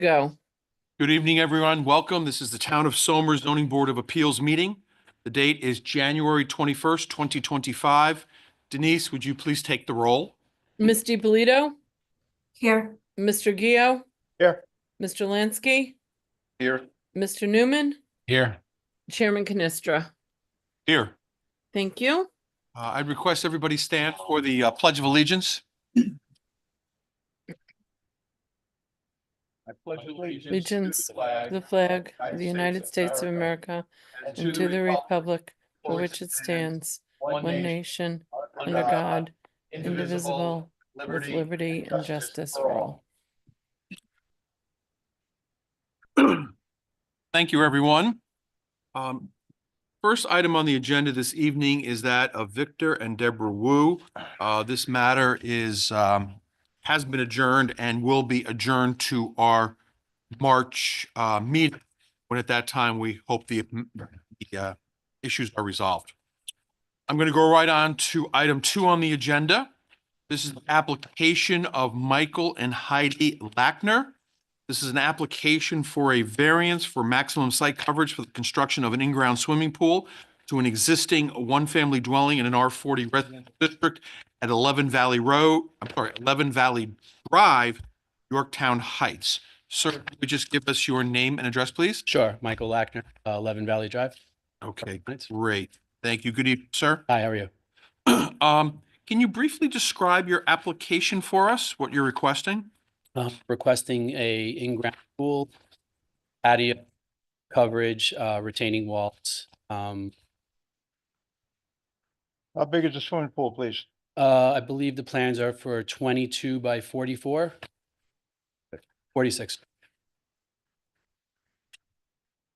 Go. Good evening, everyone. Welcome. This is the Town of Somer Zoning Board of Appeals meeting. The date is January 21st, 2025. Denise, would you please take the roll? Ms. DiPolito, Here. Mr. Gio, Here. Mr. Lansky, Here. Mr. Newman, Here. Chairman Canestra. Here. Thank you. I'd request everybody stand for the Pledge of Allegiance. I pledge Allegiance to the flag of the United States of America and to the republic for which it stands, one nation, under God, indivisible, with liberty and justice for all. Thank you, everyone. First item on the agenda this evening is that of Victor and Deborah Wu. This matter is has been adjourned and will be adjourned to our March meeting, when at that time we hope the issues are resolved. I'm going to go right on to item 2 on the agenda. This is the application of Michael and Heidi Lackner. This is an application for a variance for maximum site coverage for the construction of an in-ground swimming pool to an existing one-family dwelling in an R40 residential district at 11 Valley Drive, Yorktown Heights. Sir, could you just give us your name and address, please? Sure. Michael Lackner, 11 Valley Drive. Okay, Heights. great. Thank you. Good evening, sir. Hi, how are you? Can you briefly describe your application for us, what you're requesting? Requesting a in-ground pool, patio coverage, retaining walls. How big is the swimming pool, please? I believe the plans are for 22 by 44. 46.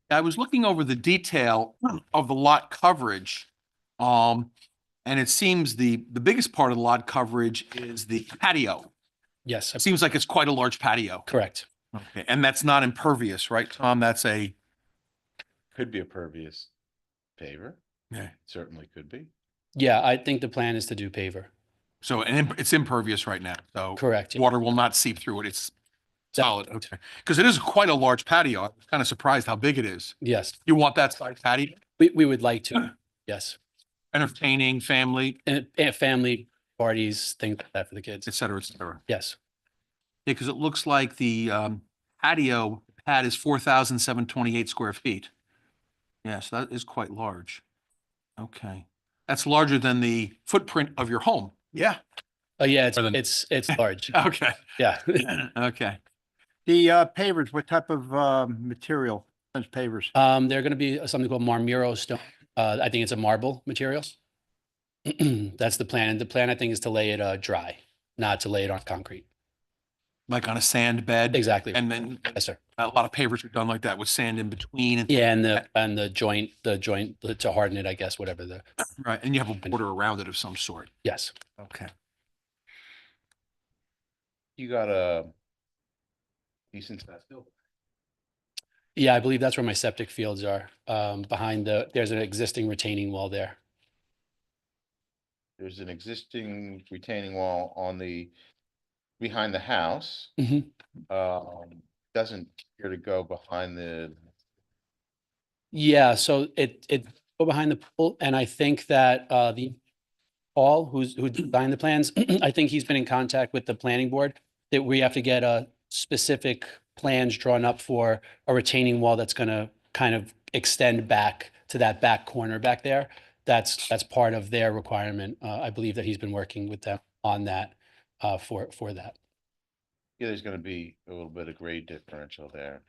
I was looking over the detail of the lot coverage. And it seems the biggest part of the lot coverage is the patio. Yes, It seems like it's quite a large patio. correct. Okay, and that's not impervious, right, Tom? That's a, Could be a pervious paver. yeah. Certainly could be. Yeah, I think the plan is to do paver. So, and it's impervious right now, so Correct. Yeah. water will not seep through it. It's solid, okay. Because it is quite a large patio. I'm kind of surprised how big it is. Yes, You want that size patio? we would like to. Yes. Entertaining, family, And family parties, things like that for the kids. et cetera, et cetera. Yes. Yeah, because it looks like the patio pad is 4,728 square feet. Yes, that is quite large. Okay. That's larger than the footprint of your home. Yeah. Oh, yeah, More than- it's large. Okay. Yeah. Okay. The pavers, what type of material? Those pavers? They're going to be something called Marmero stone. I think it's a marble material. That's the plan. And the plan, I think, is to lay it dry, not to lay it on concrete. Like on a sand bed. Exactly. And then Yes, sir. a lot of pavers are done like that with sand in between. And, Yeah, and the joint to harden it, I guess, whatever the, right. And you have a border around it of some sort. yes. Okay. You got a decent sized building. Yeah, I believe that's where my septic fields are. Behind there's an existing retaining wall there. There's an existing retaining wall on behind the house. Mhm. Doesn't appear to go behind Yeah, so it go behind the pool, and I think that the Paul, who designed the plans, I think he's been in contact with the planning board that we have to get a specific plans drawn up for a retaining wall that's going to kind of extend back to that back corner back there. That's part of their requirement. I believe that he's been working with them on that for that. Yeah, there's gonna be a little bit of grade differential there,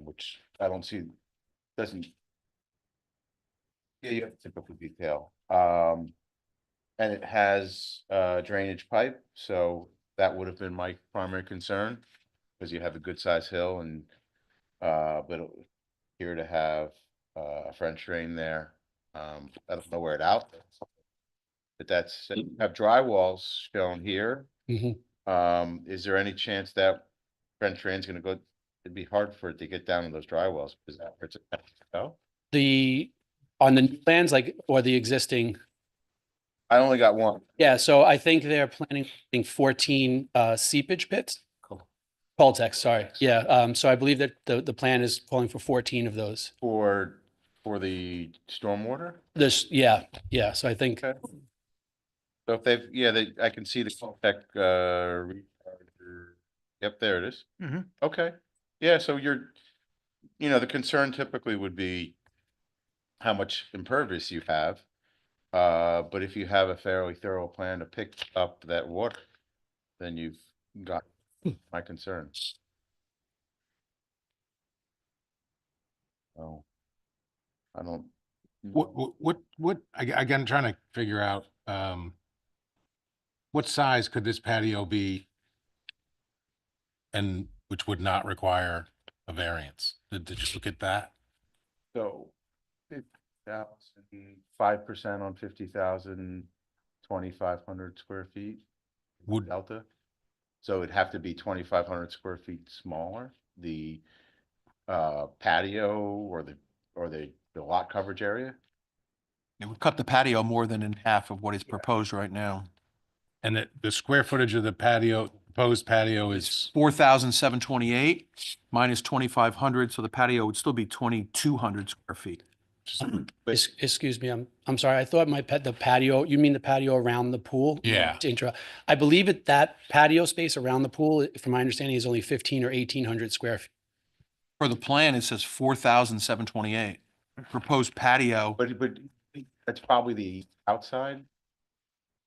which I don't see, doesn't. Yeah, you have typical detail. And it has drainage pipe, so that would have been my primary concern. Because you have a good sized hill and, but it would appear to have a French drain there. I don't know where it out. But that's, you have dry walls shown here. Mhm. Is there any chance that French drain's gonna go, it'd be hard for it to get down to those dry walls, because that hurts it. No, On the new plans, like, or the existing. I only got one. Yeah, so I think they're planning 14 seepage pits. Coltex, sorry. Yeah, so I believe that the plan is calling for 14 of those. For the stormwater? Yeah, so I think, Okay. So if they've, yeah, I can see the Coltech, recharger. Yep, there it is. Mhm. Okay, yeah, so the concern typically would be how much impervious you have. But if you have a fairly thorough plan to pick up that water, then you've got my concern. So, I don't. Again, trying to figure out, what size could this patio be? And which would not require a variance? Did you look at that? So, 50,000, 5% on 50,000, 2,500 square feet. Would, Delta. So it'd have to be 2,500 square feet smaller, the patio or the lot coverage area. It would cut the patio more than in half of what is proposed right now. and the square footage of the patio, proposed patio It's is, 4,728 minus 2,500, so the patio would still be 2,200 square feet. excuse me, I'm sorry. I thought the patio, you mean the patio around the pool? Yeah. To interrupt. I believe that patio space around the pool, from my understanding, is only 1,500 or 1,800 square feet. For the plan, it says 4,728. Proposed patio, But that's probably the outside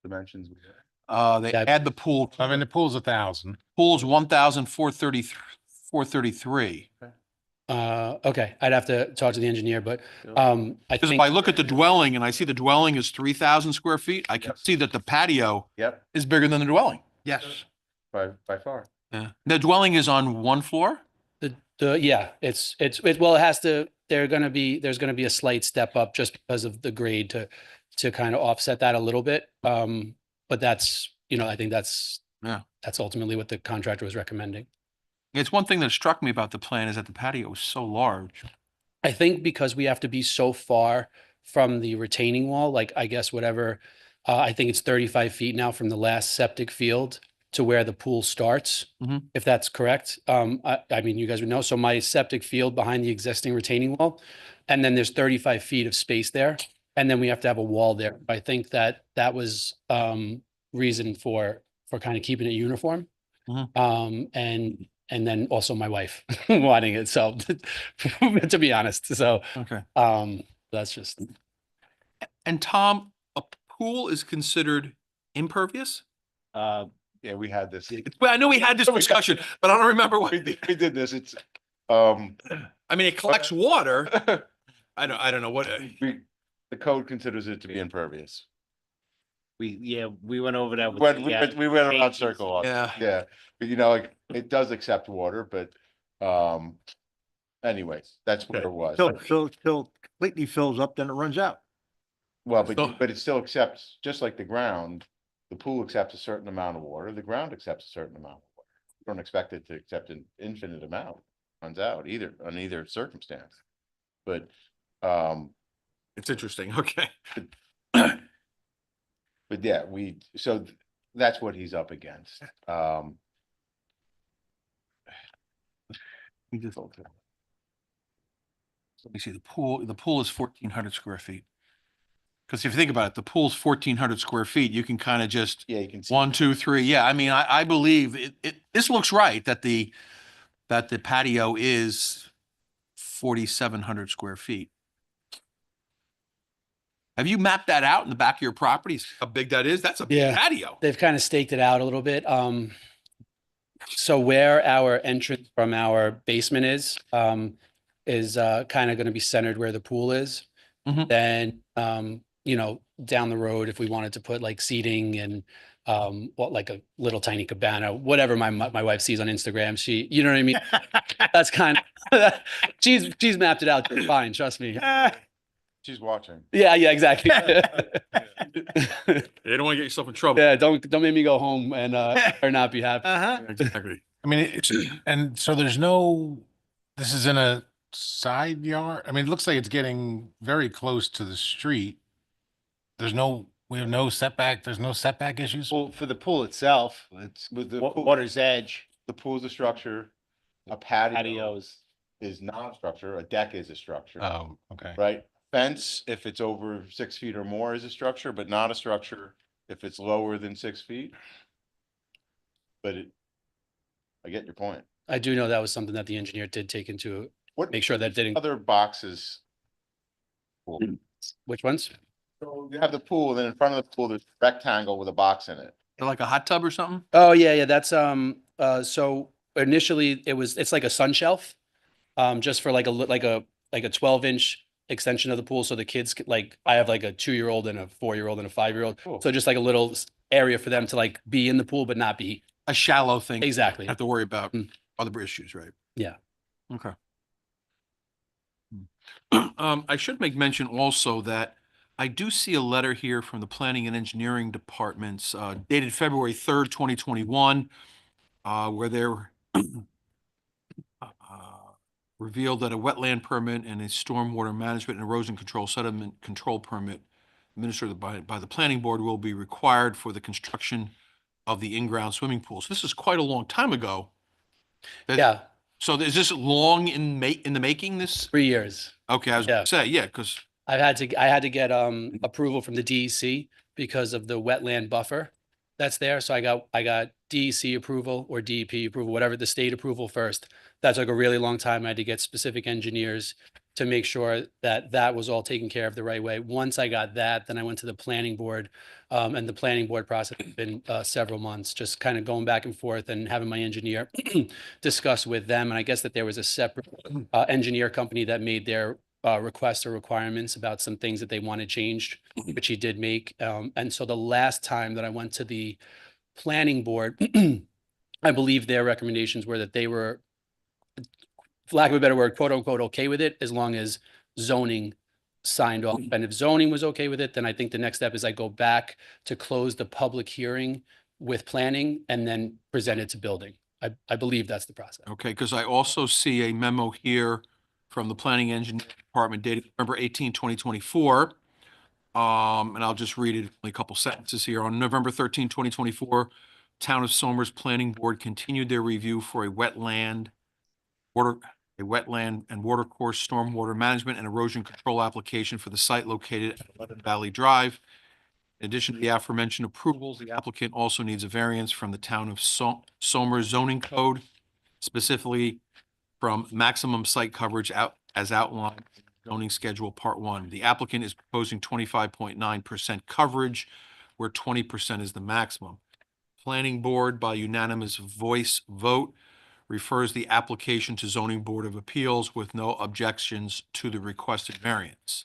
dimensions. they Yeah. add the pool. I mean, the pool's 1,000. Pool's 1,433. Okay, I'd have to talk to the engineer, but I Because if think, I look at the dwelling and I see the dwelling is 3,000 square feet, I can Yep. see that the patio Yep, is bigger than the dwelling. Yes. by far. Yeah. The dwelling is on one floor? yeah, well, it has to, there's gonna be a slight step up just because of the grade to kind of offset that a little bit. But that's, I think that's ultimately what the contractor was recommending. It's one thing that struck me about the plan is that the patio was so large. I think because we have to be so far from the retaining wall, like I guess whatever, I think it's 35 feet now from the last septic field to where the pool starts, Mhm. if that's correct. I mean, you guys would know. So my septic field behind the existing retaining wall, and then there's 35 feet of space there. And then we have to have a wall there. I think that was reason for kind of keeping it uniform. Mhm. And then also my wife wanting it. So to be honest, so Okay. that's just, And Tom, a pool is considered impervious? Yeah, we had this. Well, I know we had this discussion, but I don't remember what. We did this, it's, I mean, it collects water. I don't know what. the code considers it to be impervious. We went over that. We went around circle on it. Yeah. Yeah, but like, it does accept water, but, anyways, that's what it was. Till completely fills up, then it runs out. Well, So- but it still accepts, just like the ground, the pool accepts a certain amount of water, the ground accepts a certain amount of water. You don't expect it to accept an infinite amount, runs out on either circumstance. But, It's interesting. Okay. but yeah, so that's what he's up against. We just- Let me see, the pool is 1,400 square feet. Because if you think about it, the pool's 1,400 square feet, you can kind of just, Yeah, you can see. 1, 2, 3. Yeah, I mean, I believe this looks right, that the patio is 4,700 square feet. Have you mapped that out in the back of your property? See how big that is? That's a big Yeah. patio. they've kind of staked it out a little bit. So where our entrance from our basement is kind of going to be centered where the pool is. Mhm. Then, down the road, if we wanted to put like seating and like a little tiny cabana, whatever my wife sees on Instagram, you know what I mean? That's kind of, she's mapped it out just fine, trust me. She's watching. Yeah, exactly. You don't want to get yourself in trouble. Yeah, don't make me go home and or not be happy. Exactly. I mean, and so this is in a side yard. I mean, it looks like it's getting very close to the street. We have no setback, there's no setback issues? Well, for the pool itself, it's with the water's edge. the pool is a structure, a patio Patios. is not a structure, a deck is a structure, Oh, okay. right? Fence, if it's over 6 feet or more is a structure, but not a structure if it's lower than 6 feet. But I get your point. I do know that was something that the engineer did take into, What make sure that didn't, other boxes? which ones? So you have the pool, and then in front of the pool, there's a rectangle with a box in it. Like a hot tub or something? Oh, yeah, yeah, that's, so initially it's like a sun shelf. Just for like like a 12-inch extension of the pool. So the kids like, I have like a 2-year-old and a 4-year-old and a 5-year-old. Cool. So just like a little area for them to like be in the pool, but not be. A shallow thing. Exactly. Have to worry about Mm. other issues, right? Yeah. Okay. I should make mention also that I do see a letter here from the Planning and Engineering Departments, dated February 3rd, 2021, where they're revealed that a wetland permit and a stormwater management and erosion control sediment control permit administered by the planning board will be required for the construction of the in-ground swimming pools. This is quite a long time ago. Yeah, So is this long in the making, this? 3 years. Okay, I was Yeah. gonna say, yeah, because I had to get approval from the DEC because of the wetland buffer that's there. So I got DEC approval or DEP approval, whatever, the state approval first. That took a really long time. I had to get specific engineers to make sure that that was all taken care of the right way. Once I got that, then I went to the planning board, and the planning board process has been several months, just kind of going back and forth and having my engineer discuss with them. And I guess that there was a separate engineer company that made their requests or requirements about some things that they wanted changed, which he did make. And so the last time that I went to the planning board, I believe their recommendations were that they were, for lack of a better word, quote unquote, okay with it, as long as zoning signed off. And if zoning was okay with it, then I think the next step is I go back to close the public hearing with planning and then present it to building. I believe that's the process. okay, because I also see a memo here from the Planning Engineering Department dated November 18, 2024. And I'll just read it, only a couple sentences here. On November 13, 2024, Town of Somers Planning Board continued their review for a wetland and watercourse stormwater management and erosion control application for the site located at 11 Valley Drive. In addition to the aforementioned approvals, the applicant also needs a variance from the Town of Somers zoning code, specifically from maximum site coverage as outlined in zoning schedule part 1. The applicant is proposing 25.9% coverage, where 20% is the maximum. Planning board by unanimous voice vote refers the application to zoning board of appeals with no objections to the requested variance.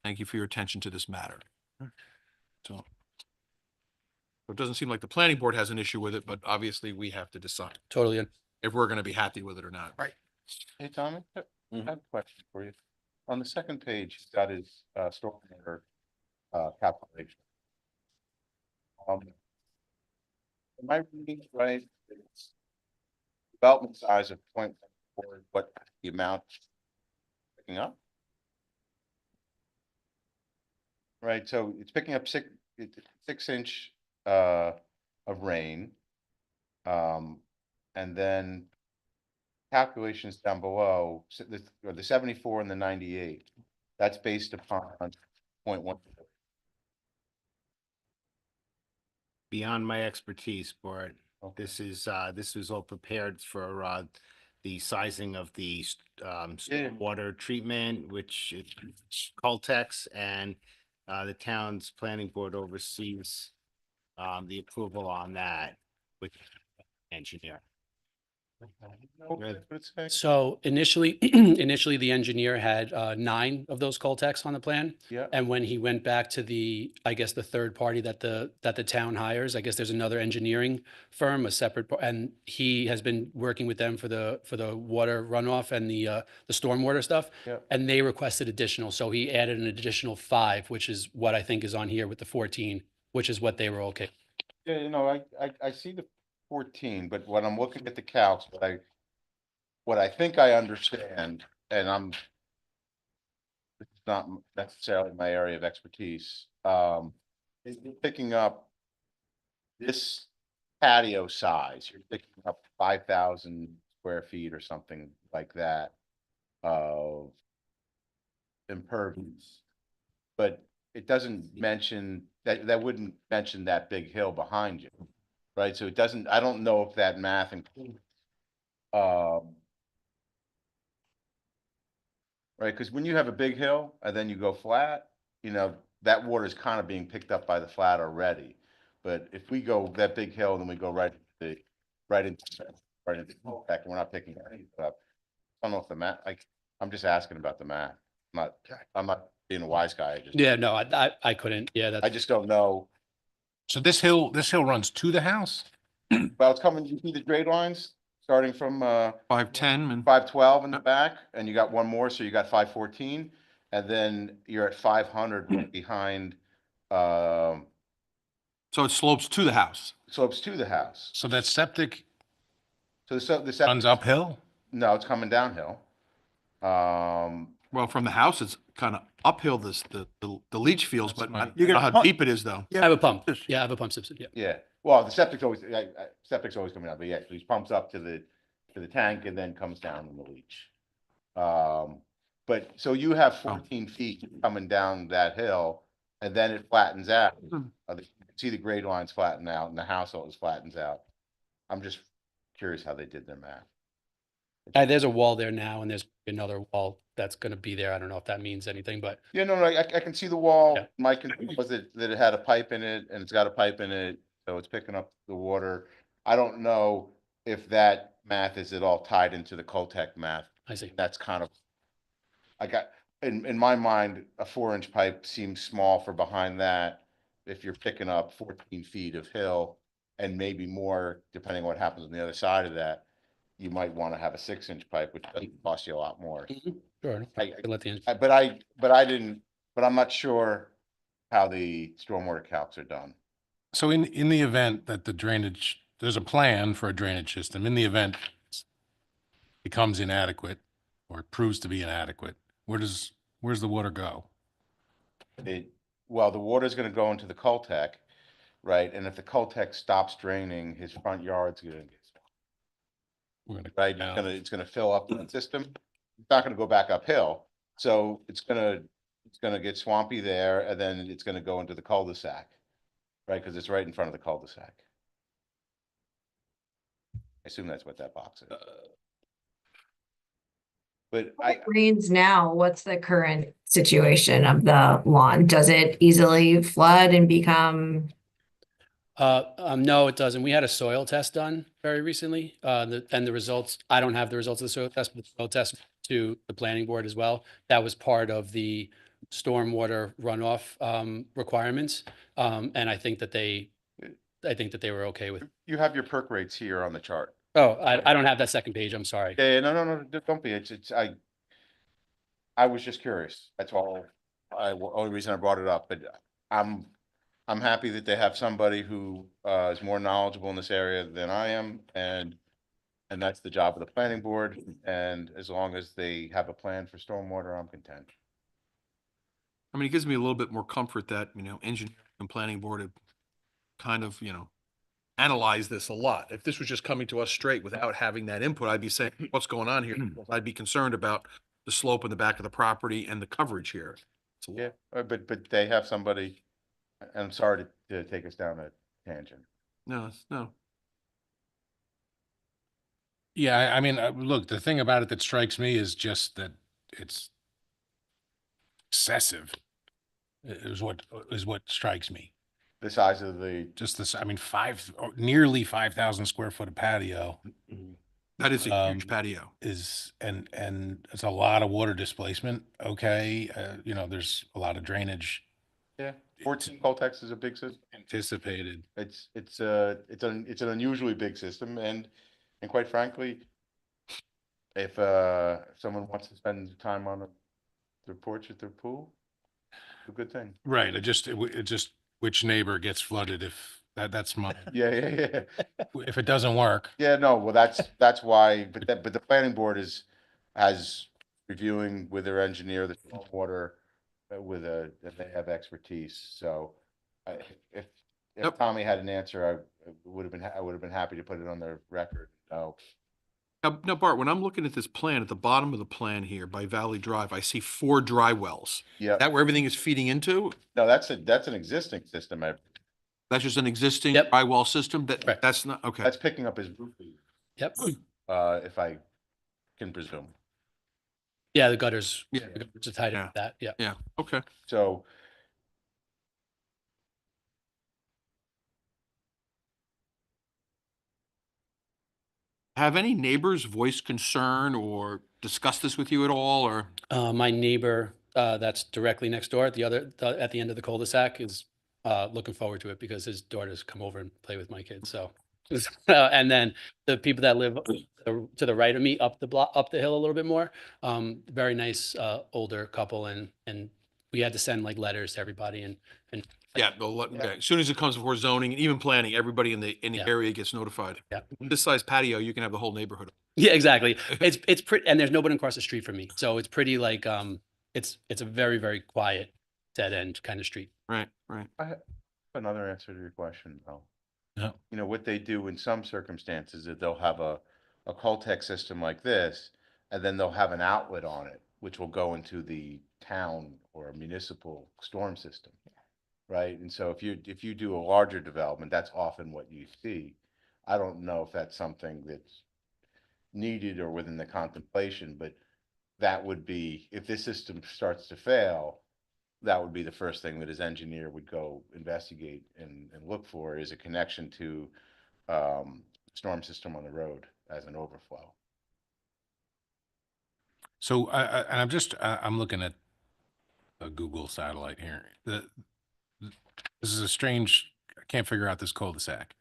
Thank you for your attention to this matter. So it doesn't seem like the planning board has an issue with it, but obviously we have to decide Totally. if we're going to be happy with it or not. Right. Hey, Tommy, I have a question for you. On the second page, he's got his stormwater calculation. Am I reading it right? It's development size of 0.4, what the amount picking up? Right, so it's picking up 6 inch of rain. And then calculations down below, the 74 and the 98, that's based upon 0.1. Beyond my expertise, Bart. Okay. This was all prepared for, the sizing of the, Yeah. water treatment, which is Coltex, and, the town's planning board oversees, the approval on that with engineer. So initially, the engineer had 9 of those Coltex on the plan. Yeah. And when he went back to the, I guess, the third party that the town hires, I guess there's another engineering firm, a separate, and he has been working with them for the water runoff and the stormwater stuff. Yeah. And they requested additional, so he added an additional 5, which is what I think is on here with the 14, which is what they were okay. Yeah, you know, I see the 14, but when I'm looking at the calcs, what I think I understand, and it's not necessarily my area of expertise, is picking up this patio size, you're picking up 5,000 square feet or something like that of impervious. But it doesn't mention, that wouldn't mention that big hill behind you, right? So it doesn't, I don't know if that math includes, right, because when you have a big hill and then you go flat, that water is kind of being picked up by the flat already. But if we go that big hill and then we go right into the cul-de-sac, and we're not picking anything up. I don't know if the math, I'm just asking about the math. I'm not being a wise guy. Yeah, no, I couldn't. Yeah, I that's, just don't know. So this hill runs to the house? Well, it's coming, you see the grade lines starting from 510 and 512 in the back, and you got one more, so you got 514, and then you're at 500 behind, so it slopes to the house. slopes to the house. So that septic So the septic, runs uphill? no, it's coming downhill. Well, from the house, it's kind of uphill the leach fields, but I You don't know get how pump- deep it is though. I have a pump. Yeah, I have a pump system. Yeah. Yeah, well, the septic's always, septic's always coming out, but yeah, so he pumps up to the tank and then comes down in the leach. But, so you have 14 feet coming down that hill, and then it flattens out. You can see the grade lines flatten out, and the house always flattens out. I'm just curious how they did their math. There's a wall there now, and there's another wall that's gonna be there. I don't know if that means anything, but Yeah, no, I can see the wall. Yeah. My concern was that it had a pipe in it, and it's got a pipe in it, so it's picking up the water. I don't know if that math is at all tied into the Coltech math. I see. That's kind of, in my mind, a 4-inch pipe seems small for behind that. If you're picking up 14 feet of hill and maybe more, depending on what happens on the other side of that, you might want to have a 6-inch pipe, which doesn't cost you a lot more. Sure. I can let the engineer. But I'm not sure how the stormwater calcs are done. So in the event that the drainage, there's a plan for a drainage system, in the event it becomes inadequate or proves to be inadequate, where's the water go? Well, the water's gonna go into the Coltech, right? And if the Coltech stops draining, his front yard's gonna get, We're gonna right? down. It's gonna fill up the system. It's not gonna go back uphill. So it's gonna get swampy there, and then it's gonna go into the cul-de-sac, right? Because it's right in front of the cul-de-sac. I assume that's what that box is. But It rains now, what's the current situation of the lawn? Does it easily flood and become? No, it doesn't. We had a soil test done very recently. And the results, I don't have the results of the soil test, but the soil test to the planning board as well. That was part of the stormwater runoff requirements. And I think that they were okay with. you have your perk rates here on the chart. Oh, I don't have that second page. I'm sorry. Yeah, no, don't be, I was just curious, that's all, only reason I brought it up, but I'm happy that they have somebody who, is more knowledgeable in this area than I am, and that's the job of the planning board, and as long as they have a plan for stormwater, I'm content. I mean, it gives me a little bit more comfort that, engineering and planning board have kind of, analyzed this a lot. If this was just coming to us straight without having that input, I'd be saying, what's going on here? I'd be concerned about the slope in the back of the property and the coverage here. It's a lot. Yeah, but they have somebody, and I'm sorry to take us down a tangent. No. Yeah, I mean, look, the thing about it that strikes me is just that it's excessive. Is what strikes me. The size of the, Just this, I mean, nearly 5,000 square foot of patio That is a huge Um, patio. is, and it's a lot of water displacement. Okay, there's a lot of drainage 14 Coltex is a big system. anticipated. It's an unusually big system, and quite frankly, if someone wants to spend time on their porch at their pool, it's a good thing. Right, it just which neighbor gets flooded if that's my, Yeah. if it doesn't work. Yeah, no, well, that's why, but the planning board has reviewing with their engineer, the water, and they have expertise, so if if Yep. Tommy had an answer, I would have been happy to put it on the record. No, Now, Bart, when I'm looking at this plan, at the bottom of the plan here by Valley Drive, I see 4 dry wells. yeah, That where everything is feeding into? no, that's an existing system. That's just an existing Yep. dry well system? Correct. That's not, okay. That's picking up his roof leak, Yep. if I can presume. Yeah, the gutters. Yeah. The gutters are tied Yeah. into that. Yeah. Yeah, okay. So Have any neighbors voiced concern or discussed this with you at all, or? My neighbor, that's directly next door at at the end of the cul-de-sac is, looking forward to it because his daughters come over and play with my kids, so. And then the people that live to the right of me, up the hill a little bit more, very nice, older couple and we had to send like letters to everybody and Yeah, okay. As soon as it comes before zoning, and even planning, everybody in the Yeah. area gets notified. Yeah. This size patio, you can have the whole neighborhood. yeah, exactly. It's pretty, and there's nobody across the street from me, so it's pretty like, it's a very, very quiet, dead end kind of street. Right, right. another answer to your question, though. Yeah. You know, what they do in some circumstances is they'll have a Coltech system like this, and then they'll have an outlet on it, which will go into the town or municipal storm system. Right? And so if you do a larger development, that's often what you see. I don't know if that's something that's needed or within the contemplation, but that would be, if this system starts to fail, that would be the first thing that his engineer would go investigate and look for, is a connection to storm system on the road as an overflow. So I'm looking at a Google satellite here. This is a strange, I can't figure out this cul-de-sac.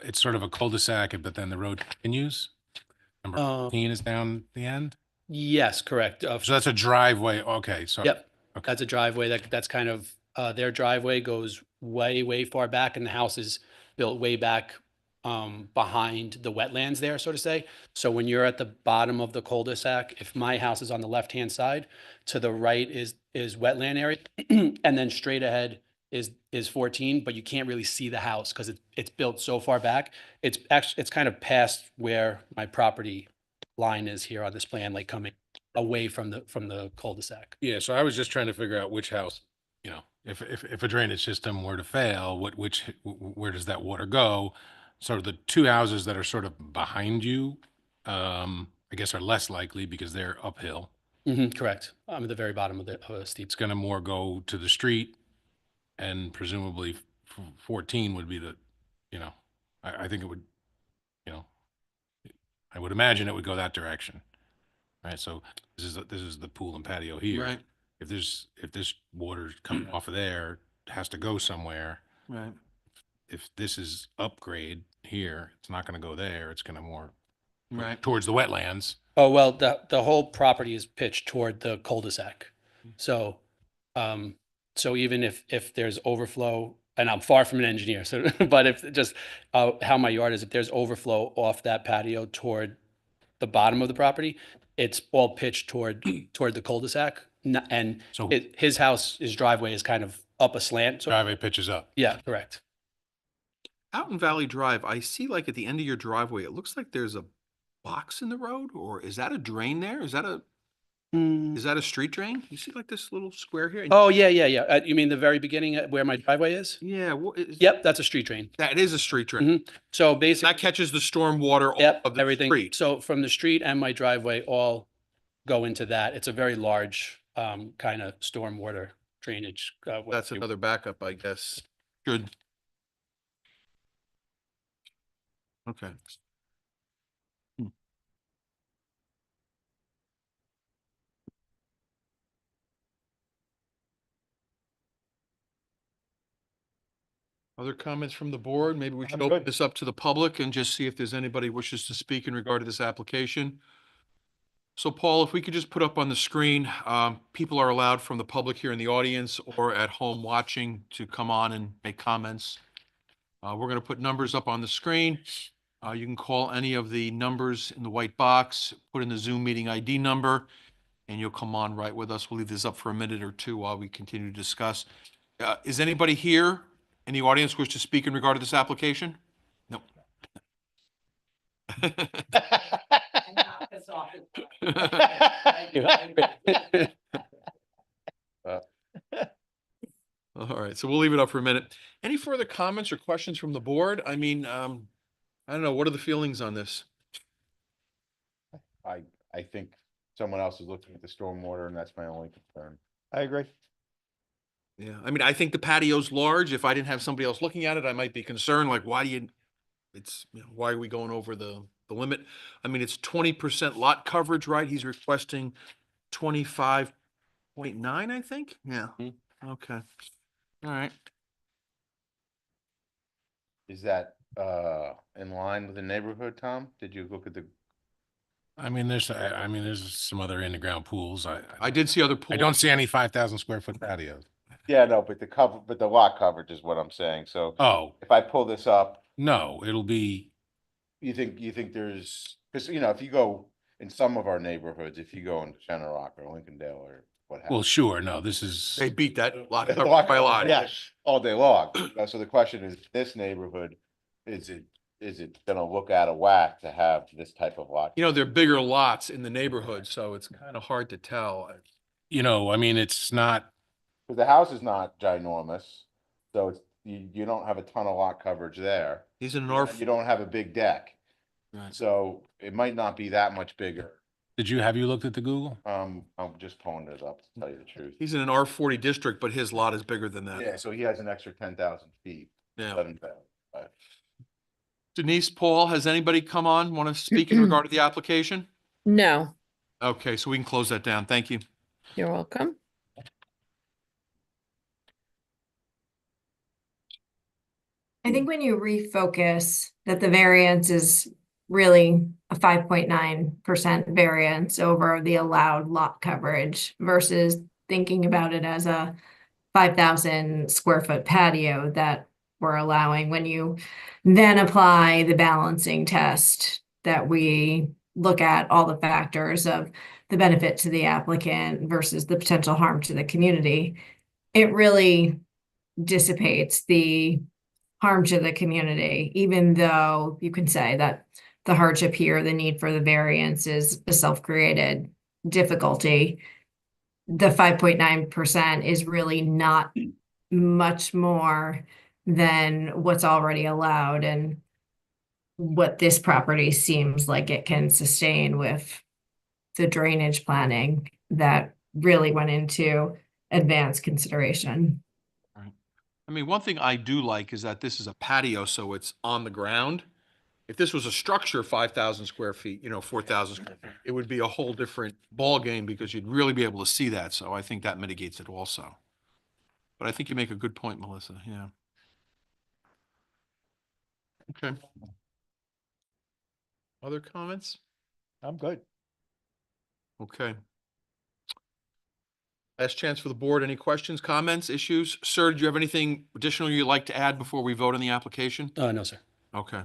It's sort of a cul-de-sac, but then the road continues. Number 15 is down the end. Yes, correct. So that's a driveway. Okay, so. Yep, Okay. that's a driveway that's kind of, their driveway goes way, way far back and the house is built way back behind the wetlands there, so to say. So when you're at the bottom of the cul-de-sac, if my house is on the left-hand side, to the right is wetland area, and then straight ahead is 14, but you can't really see the house because it's built so far back. It's kind of past where my property line is here on this plan, like coming away from the cul-de-sac. Yeah, so I was just trying to figure out which house, if a drainage system were to fail, where does that water go? So the 2 houses that are sort of behind you, I guess are less likely because they're uphill. Correct. I'm at the very bottom of the steep. It's gonna more go to the street and presumably 14 would be I think it would, I would imagine it would go that direction. Right, so this is the pool and patio here. Right, If this water coming off of there has to go somewhere, right. if this is upgrade here, it's not gonna go there, it's gonna more Right. towards the wetlands. Oh, well, the whole property is pitched toward the cul-de-sac. So, so even if there's overflow, and I'm far from an engineer, so, but if just, how my yard is, if there's overflow off that patio toward the bottom of the property, it's all pitched toward the cul-de-sac. And So his house, his driveway is kind of up a slant. So, driveway pitches up. yeah, correct. Out in Valley Drive, I see like at the end of your driveway, it looks like there's a box in the road, or is that a drain there? Is that a street drain? You see like this little square here? Oh, yeah. You mean the very beginning where my driveway is? Yeah, what is? Yep, that's a street drain. That is a street drain. So basically, That catches the storm water yep, of the everything. street. So from the street and my driveway all go into that. It's a very large kind of stormwater drainage. That's another backup, I guess. Good. Okay. Other comments from the board? Maybe we should I'm open good. this up to the public and just see if there's anybody wishes to speak in regard to this application. So Paul, if we could just put up on the screen, people are allowed from the public here in the audience or at home watching to come on and make comments. We're going to put numbers up on the screen. You can call any of the numbers in the white box, put in the Zoom meeting ID number, and you'll come on right with us. We'll leave this up for a minute or two while we continue to discuss. Is anybody here Any audience wish to speak in regard to this application? No. All right, so we'll leave it up for a minute. Any further comments or questions from the board? I mean, I don't know, what are the feelings on this? I think someone else is looking at the stormwater and that's my only concern. I agree. Yeah, I mean, I think the patio's large. If I didn't have somebody else looking at it, I might be concerned, like, why do you, it's, you know, why are we going over the limit? I mean, it's 20% lot coverage, right? He's requesting 25.9, I think? Yeah, okay. All right. Is that in line with the neighborhood, Tom? Did you look at the, I mean, there's some other in-the-ground pools. I did see other I pools. don't see any 5,000 square foot patios. yeah, no, but the cover, but the lot coverage is what I'm saying. So Oh, if I pull this up, no, it'll be, you think there's, because, you know, if you go in some of our neighborhoods, if you go in Center Rock or Lincolndale or what have well, sure, no, this is, They beat that lot The coverage by a lot. Yeah, all day long. So the question is, this neighborhood, is it gonna look out of whack to have this type of lot? You know, they're bigger lots in the neighborhood, so it's kind of hard to tell. I mean, it's not, Because the house is not ginormous, so it's, you don't have a ton of lot coverage there. He's in an And R. you don't have a big deck, Right. so it might not be that much bigger. have you looked at the Google? I'm just pulling it up to tell you the truth. He's in an R40 district, but his lot is bigger than that. Yeah, so he has an extra 10,000 feet. Yeah. 11,000, but- Denise, Paul, has anybody come on, want to speak in regard to the application? No, Okay, so we can close that down. Thank you. you're welcome. I think when you refocus that the variance is really a 5.9% variance over the allowed lot coverage versus thinking about it as a 5,000 square foot patio that we're allowing, when you then apply the balancing test that we look at all the factors of the benefit to the applicant versus the potential harm to the community, it really dissipates the harm to the community, even though you can say that the hardship here, the need for the variance is a self-created difficulty. The 5.9% is really not much more than what's already allowed and what this property seems like it can sustain with the drainage planning that really went into advanced consideration. I mean, one thing I do like is that this is a patio, so it's on the ground. If this was a structure, 5,000 square feet, 4,000 square feet, it would be a whole different ballgame because you'd really be able to see that. So I think that mitigates it also. But I think you make a good point, Melissa. Yeah. Okay. Other comments? I'm good. Okay. Last chance for the board. Any questions, comments, issues? Sir, do you have anything additional you'd like to add before we vote on the application? No, sir. Okay.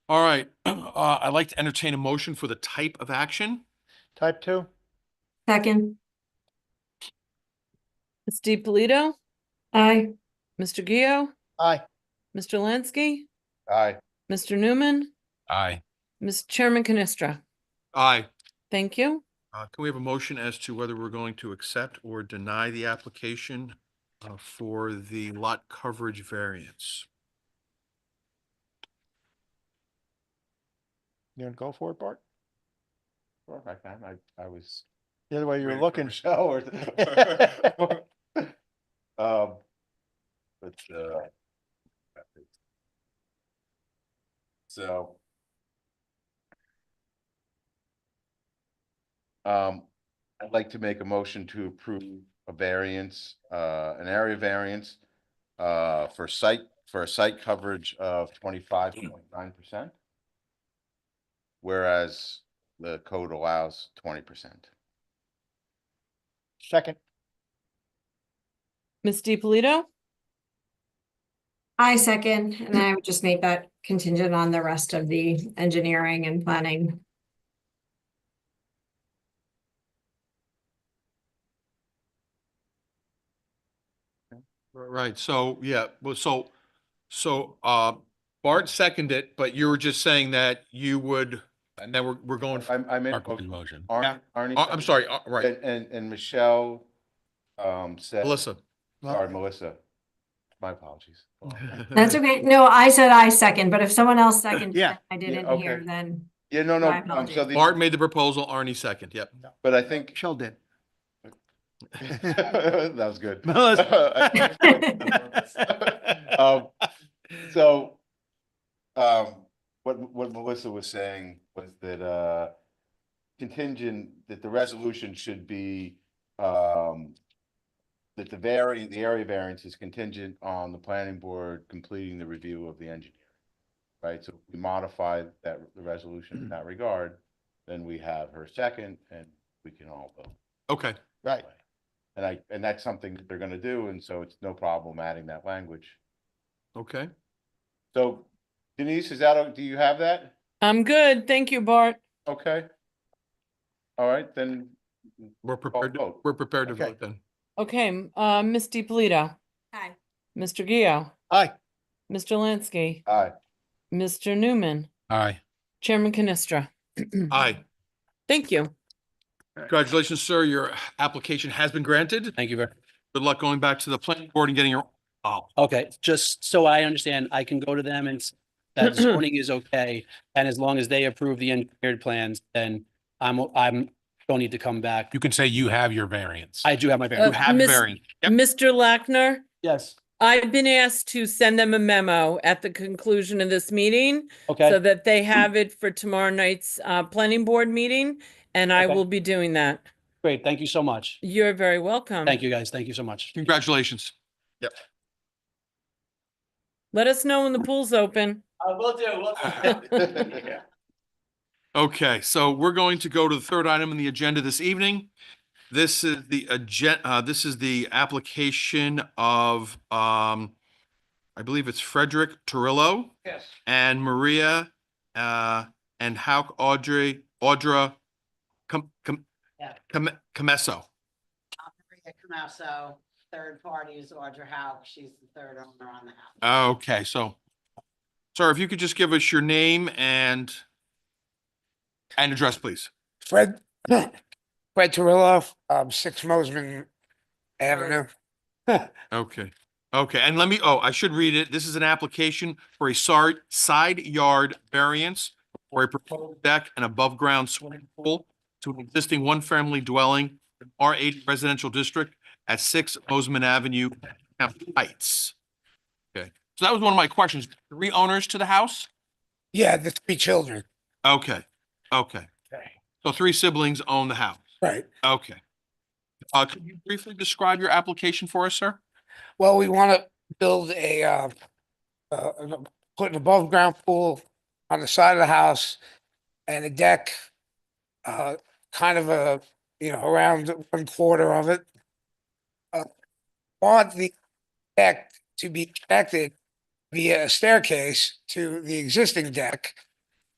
All right. I'd like to entertain a motion for the type of action. Type 2? Second, Ms. DiPolito, aye. Mr. Gio, Aye. Mr. Lansky, Aye. Mr. Newman, Aye. Mr. Chairman Canestra. Aye. Thank you. Can we have a motion as to whether we're going to accept or deny the application for the lot coverage variance? You gonna go for it, Bart? Sure, I can. I was. The other way you were waiting for looking. Michelle or. But, so. I'd like to make a motion to approve a variance, an area variance, for a site coverage of 25.9%. Whereas the code allows 20%. Second. Ms. DiPolito, I second, and I would just make that contingent on the rest of the engineering and planning. Right, so, yeah, well, Bart seconded it, but you were just saying that you would, and then we're going, I made. Mark in motion. Arnie. I'm sorry, right, And Michelle, said. Melissa. Sorry, Melissa. My apologies. That's okay. No, I said I second, but if someone else seconded, Yeah. I didn't okay. hear, then Yeah, no, My no, apologies. so the, Bart made the proposal, Arnie second, yep. but I think. Michelle did. That was good. Melissa. Um, so, what Melissa was saying was that, contingent, that the resolution should be, that the area variance is contingent on the planning board completing the review of the engineer. Right, so if we modify that, the resolution in that regard, then we have her second and we can all vote. Okay, Right. And that's something that they're gonna do, and so it's no problem adding that language. okay. So Denise, do you have that? I'm good. Thank you, Bart. Okay. All right, then. We're prepared to, vote. we're prepared to Okay. vote then. Okay, Ms. DiPolito, Hi. Mr. Gio, Aye. Mr. Lansky, Aye. Mr. Newman, Aye. Chairman Canestra. Aye. Thank you. Congratulations, sir. Your application has been granted. Thank you very. Good luck going back to the planning board and getting your, Okay, just so I understand, I can go to them and that zoning is okay, and as long as they approve the engineered plans, then I'm, don't need to come back. You can say you have your variance. I do have my you variance. have Miss- variance. Yep. Mr. Lackner, Yes, I've been asked to send them a memo at the conclusion of this meeting so okay, that they have it for tomorrow night's planning board meeting, and I Okay. will be doing that. great, thank you so much. You're very welcome. Thank you, guys, thank you so much. Congratulations. Let us know when the pool's open. Will do. Okay, so we're going to go to the third item on the agenda this evening. This is the this is the application of, I believe it's Frederick Torillo. Yes. And Maria, and Hauk Audra Yeah. Comesso. Maria Camasso, third party is Audra Hauk. She's the third owner on the house. Okay, so, sir, if you could just give us your name and address, please. Fred Torillo, 6 Mosman Avenue. Okay, okay, and I should read it. This is an application for a side yard variance for a proposed deck and above-ground swimming pool to an existing one-family dwelling, in R8 residential district at 6 Mosman Avenue, Hampton Heights. Okay, so that was one of my questions. 3 owners to the house? Yeah, the 3 children. Okay, okay. Okay. So 3 siblings own the house. Right. Okay. Could you briefly describe your application for us, sir? Well, we want to build put an above ground pool on the side of the house and a deck, kind of around 1/4 of it. Want the deck to be connected via a staircase to the existing deck.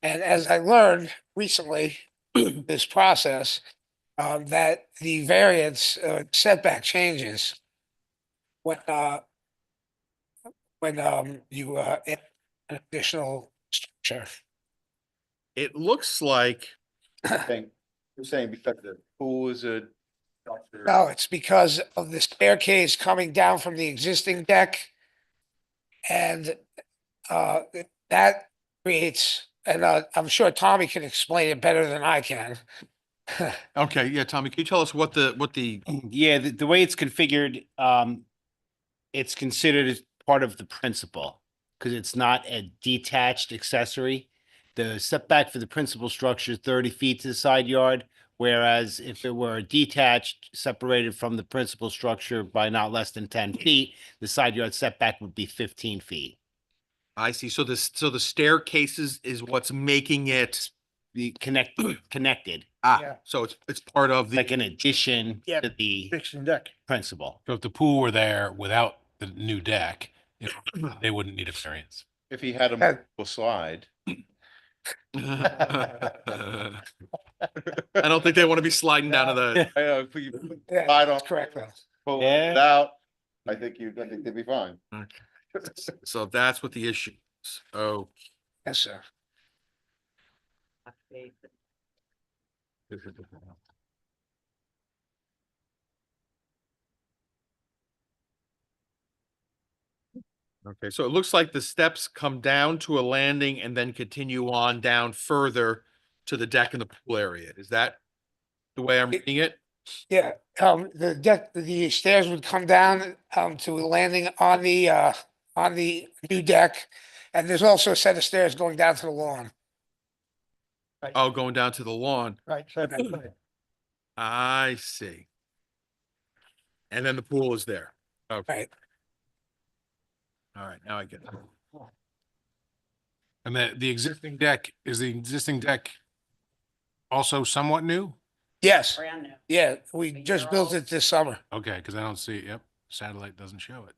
And as I learned recently, this process, that the variance setback changes when you add an additional structure. It looks like, You're saying because the pool is a. No, it's because of the staircase coming down from the existing deck. And that creates, and I'm sure Tommy can explain it better than I can. okay, yeah, Tommy, can you tell us what the, Yeah, the way it's configured, it's considered as part of the principal because it's not a detached accessory. The setback for the principal structure is 30 feet to the side yard, whereas if it were detached, separated from the principal structure by not less than 10 feet, the side yard setback would be 15 feet. I see, so the staircases is what's making it, The connected, Yeah. so it's part of the. like an addition Yeah. to the Fixing deck. principal. So if the pool were there without the new deck, they wouldn't need a variance. If he had a multiple slide. I don't think they want to be sliding down to the, I know, if you Yeah, slide that's off, correct. Though. pull Yeah. it out, I think they'd be fine. So that's what the issue is. Oh. Yes, sir. Okay, so it looks like the steps come down to a landing and then continue on down further to the deck in the pool area. Is that the way I'm reading it? Yeah, the stairs would come down, to a landing on the new deck. And there's also a set of stairs going down to the lawn. Oh, going down to the lawn. Right, side by side. I see. And then the pool is there. Okay, Right. all right, now I get it. And the existing deck, is the existing deck also somewhat new? Yes, Brand new. yeah, we just built it this summer. Okay, because I don't see it. Yep, satellite doesn't show it.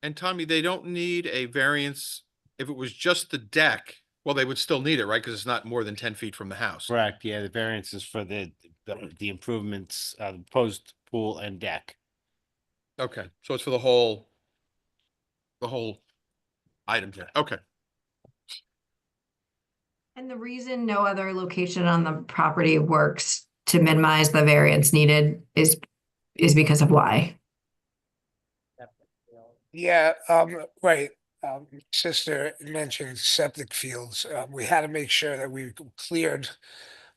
And Tommy, they don't need a variance if it was just the deck. Well, they would still need it, right? Because it's not more than 10 feet from the house. Correct, yeah, the variance is for the improvements, proposed pool and deck. Okay, so it's for the whole item here. Okay. And the reason no other location on the property works to minimize the variance needed is because of why? Yeah, right. Sister mentioned septic fields. We had to make sure that we cleared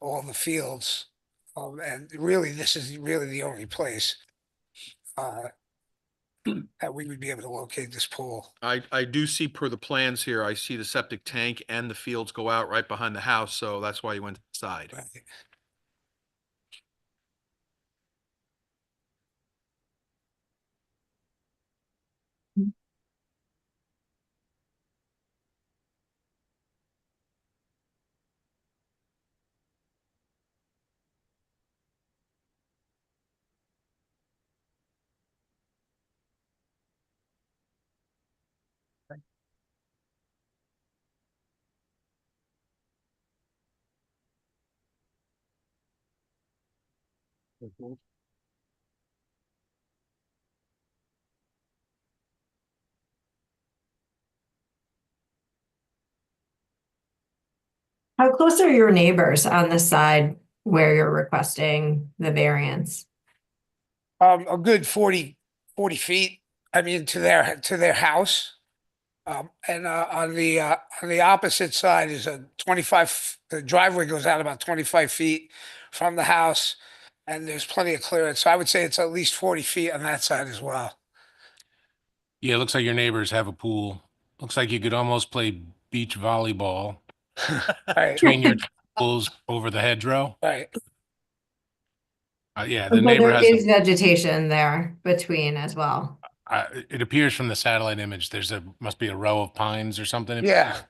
all the fields. And really, this is really the only place that we would be able to locate this pool. I do see per the plans here, I see the septic tank and the fields go out right behind the house, so that's why you went to the side. Right. How close are your neighbors on the side where you're requesting the variance? A good 40 feet, I mean, to their house. And on the opposite side is a 25, the driveway goes out about 25 feet from the house. And there's plenty of clearance. So I would say it's at least 40 feet on that side as well. Yeah, it looks like your neighbors have a pool. Looks like you could almost play beach volleyball Right, between your pools over the hedgerow. right. Yeah, the But neighbor there has, is vegetation there between as well. it appears from the satellite image, must be a row of pines or something. Yeah,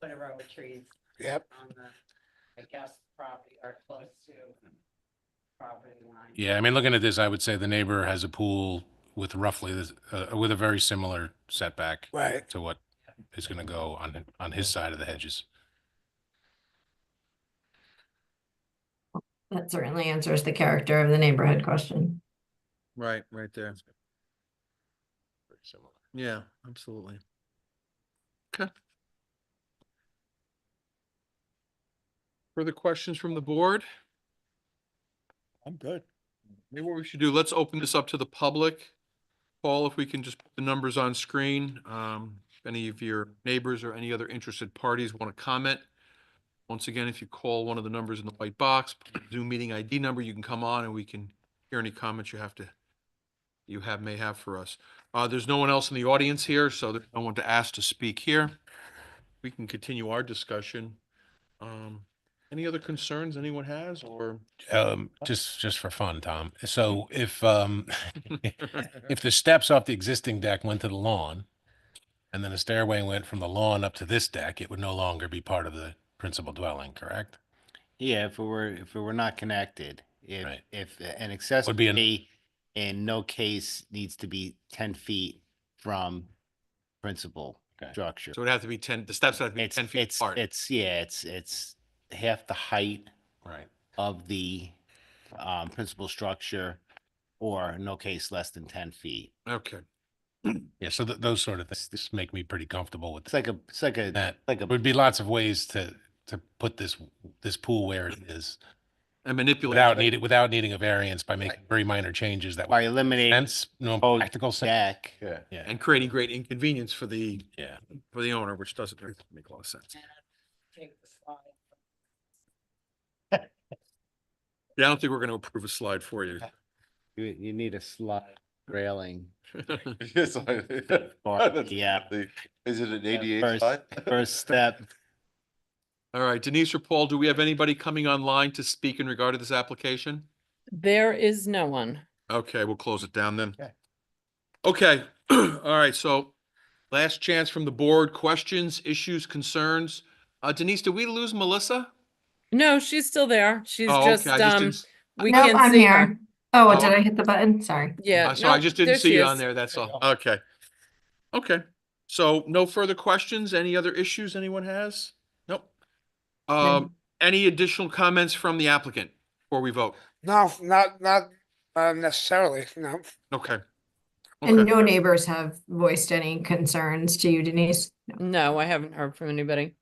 Put a row of trees yep. on the, I guess, property or close to property line. Yeah, I mean, looking at this, I would say the neighbor has a pool with roughly this, with a very similar setback Right. to what is going to go on his side of the hedges. That certainly answers the character of the neighborhood question. Right there. Yeah, absolutely. Okay. Further questions from the board? I'm good. Maybe what we should do, let's open this up to the public. Paul, if we can just put the numbers on screen. If any of your neighbors or any other interested parties want to comment. Once again, if you call one of the numbers in the white box, Zoom meeting ID number, you can come on and we can hear any comments may have for us. There's no one else in the audience here, so there's no one to ask to speak here. We can continue our discussion. Any other concerns anyone has, or? Just for fun, Tom. So if if the steps off the existing deck went to the lawn and then a stairway went from the lawn up to this deck, it would no longer be part of the principal dwelling, correct? Yeah, if it were not connected, Right. if an Would be accessory in no case needs to be 10 feet from principal Okay. structure. So it'd have to be 10, the steps have to be It's 10 feet apart. it's half the height Right. of the principal structure or no case less than 10 feet. Okay. Yeah, so those sort of things, this make me pretty comfortable with It's like a, that. like a, Would be lots of ways to put this pool where it is And manipulate. without needing a variance by making very minor changes that by would eliminating sense, no oh, practical sense. deck. Yeah. Yeah, And creating great inconvenience for the yeah. owner, which doesn't make a lot of sense. Take the slide. Yeah, I don't think we're gonna approve a slide for you. You need a slide railing. Yes, Yeah. Is it an ADA First, slide? first step. All right, Denise or Paul, do we have anybody coming online to speak in regard to this application? There is no one. Okay, we'll close it down then. Okay. Okay, all right, so last chance from the board, questions, issues, concerns. Denise, did we lose Melissa? No, she's still there. She's Oh, just, okay, I just didn't, we Nope, can't I'm see her. here. Oh, Oh. did I hit the button? Sorry. Yeah, so I no, just didn't there see she you on is. there, that's all. Okay. Okay, so no further questions? Any other issues anyone has? Nope. Any additional comments from the applicant before we vote? No, not necessarily, no. Okay. And Okay, no neighbors have voiced any concerns to you, Denise? No. No, I haven't heard from anybody.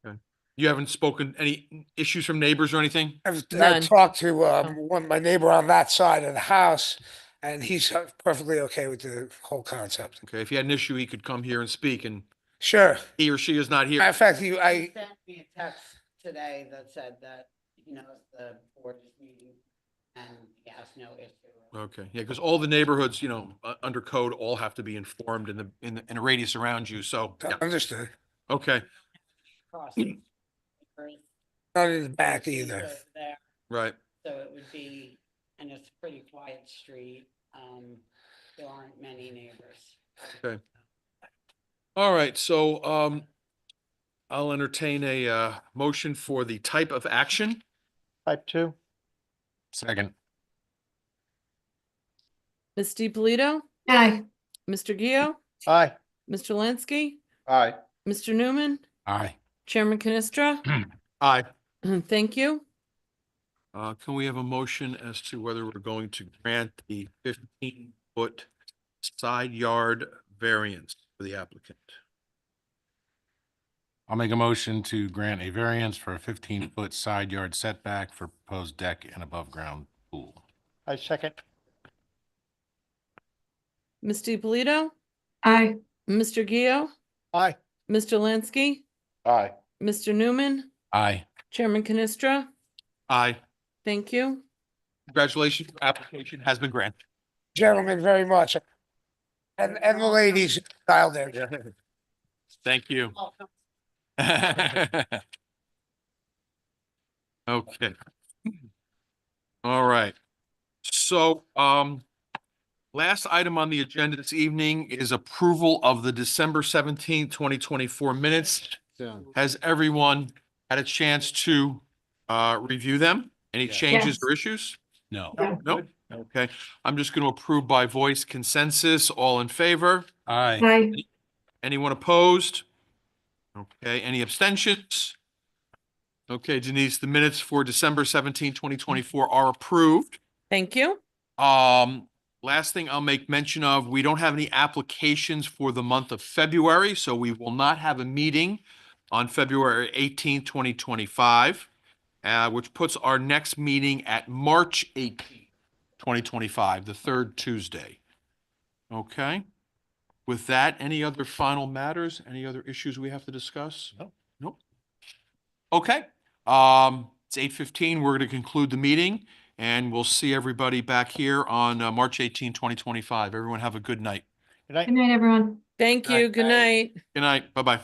okay. You haven't spoken, any issues from neighbors or anything? I None. talked to one, my neighbor on that side of the house, and he's perfectly okay with the whole concept. Okay, if he had an issue, he could come here and speak, and Sure. he or she is not Matter here. of fact, He sent me a text today that said that he knows the board is meeting and he has no issue. Okay, yeah, because all the neighborhoods, under code, all have to be informed in a radius around you, so, yeah. Understood. Okay, Crossing. Not in the back either. There, right. so it would be, and it's a pretty quiet street. There aren't many neighbors. Okay. All right, so, I'll entertain a, motion for the type of action. Type 2. Second, Ms. DiPolito, Aye. Mr. Gio, Aye. Mr. Lansky, Aye. Mr. Newman, aye. Chairman Canestra. Aye. Thank you. Can we have a motion as to whether we're going to grant the 15-foot side yard variance for the applicant? I'll make a motion to grant a variance for a 15-foot side yard setback for proposed deck and above-ground pool. I second. Ms. DiPolito, Aye. Mr. Gio, Aye. Mr. Lansky, Aye. Mr. Newman, Aye. Chairman Canestra. Aye. Thank you. Congratulations, your application has been granted. Gentlemen, very much. And the ladies dialed in. Thank you. Okay. All right. So, last item on the agenda this evening is approval of the December 17th, 2024 minutes. Has everyone had a chance to, review them? Any changes Yes. or issues? No. No? Okay. I'm just going to approve by voice consensus. All in favor? Aye. Aye. Anyone opposed? Okay, any abstentions? Okay, Denise, the minutes for December 17, 2024 are approved. Thank you. Last thing I'll make mention of, we don't have any applications for the month of February, so we will not have a meeting on February 18, 2025, which puts our next meeting at March 18, 2025, the third Tuesday. Okay? With that, any other final matters? Any other issues we have to discuss? No. Nope. Okay, it's 8:15. We're going to conclude the meeting and we'll see everybody back here on March 18, 2025. Everyone have a good night. Good night. Good night, everyone. Thank Good night. you. Good night. Good night. Bye-bye.